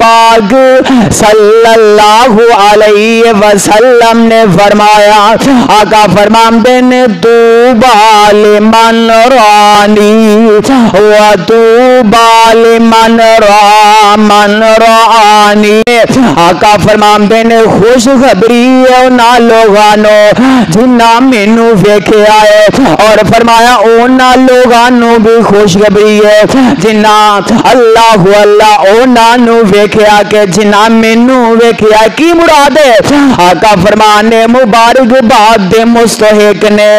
پاک صلی اللہ علیہ وسلم نے فرمایا، آقا فرماتے نے طوبیٰ لمن رانی و طوبیٰ لمن رانی۔ آقا فرماتے نے خوشخبری ہے انہاں لوگانو جنہاں مینوں ویکھیا ہے، اور فرمایا انہاں لوگانو بھی خوشخبری ہے جنہاں اللہ اللہ انہاں نو ویکھیا کہ جنہاں مینوں ویکھیا۔ کی مراد ہے؟ آقا فرمانے مبارک باد دے مستحق نے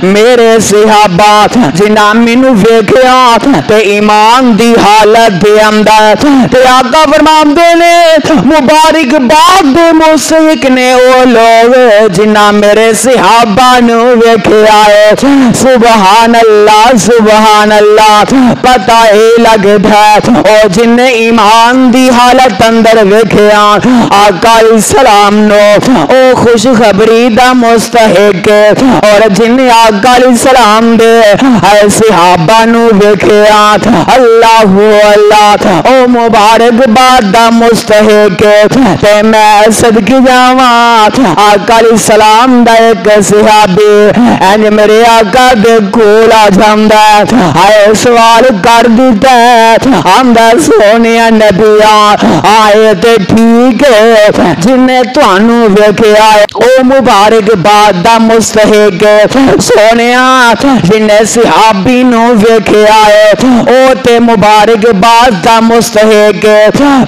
میرے صحابہ جنہاں مینوں ویکھیا تے ایمان دی حالت دے اندر، تے آقا فرماندے نے مبارک باد دے مستحق نے او لوگ جنہاں میرے صحابہ نو ویکھیا ہے۔ سبحان اللہ سبحان اللہ، پتہ ہی لگدا ہے او جن نے ایمان دی حالت اندر ویکھیا آقا علیہ السلام نو او خوشخبری دا مستحق، اور جن نے آقا علیہ السلام دے اے صحابہ نو ویکھیا اللہ اللہ او مبارک باد دا مستحق۔ تے میں صدقے جاواں آقا علیہ السلام دا ایک صحابی اینج میرے آقا دے کول آ جاندا ہے، سوال کر دیتا ہے، آندا سونیا نبیا آئے تے ٹھیک ہے جن نے تانوں ویکھیا ہے او مبارک باد دا مستحق، سونیا جن نے صحابی نو ویکھیا ہے او تے مبارک باد دا مستحق،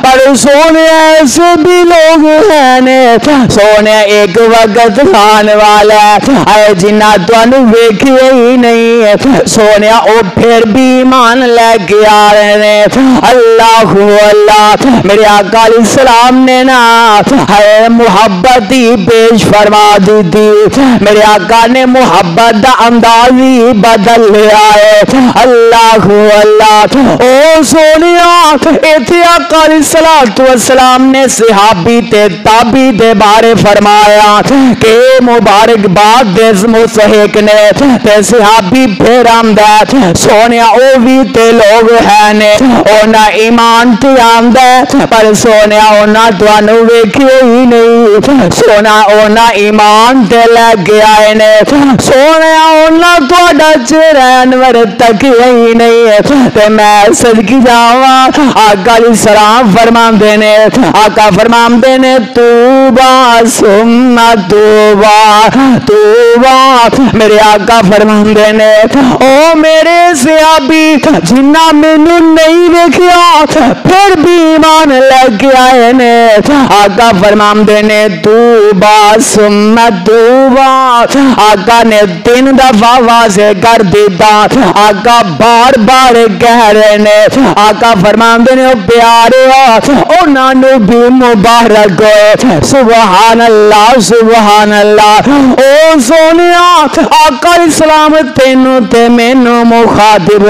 پر سونیا ایسے بھی لوگ ہیں سونیا ایک وقت آنے والا ہے جنہ تانوں ویکھیا ہی نہیں ہے، سونیا او پھر بھی ایمان لے کے آ رہے ہیں۔ اللہ اللہ، میرے آقا علیہ السلام نے نا ہے محبت ہی پیش فرما دی تھی، میرے آقا نے محبت دا انداز ہی بدل لیا ہے۔ اللہ اللہ، او سونیا ایتھے آقا علیہ السلام نے صحابی تے تابی دے بارے فرمایا کہ مبارک باد دے مستحق نے تے صحابی پھر آمدہ سونیا او بھی تے لوگ ہیں نے اونا ایمان تے آمدہ، پر سونیا اونا توانو ویکھے ہی نہیں، سونا اونا ایمان تے لگ آئے نے، سونیا اونا توڑا چہرہ انور تک ہی نہیں، تے میں صدقی جاواں آقا علیہ السلام فرمان دینے، آقا فرمان دینے توبہ ثم توبہ توبہ، میرے آقا فرمان دینے او میرے صحابی جنہ مینوں نہیں ویکھیا پھر بھی ایمان لگ آئے نے، آقا فرمان دینے توبہ ثم توبہ، آقا نے 3 دفعہ واضح کر دیتا، آقا بار بار کہہ رہے نے، آقا فرمان دینے پیارے انہاں نو بھی مبارک ہوئے، سبحان اللہ سبحان اللہ۔ او سونیا آقا اسلام تینوں تے مینوں مخاطب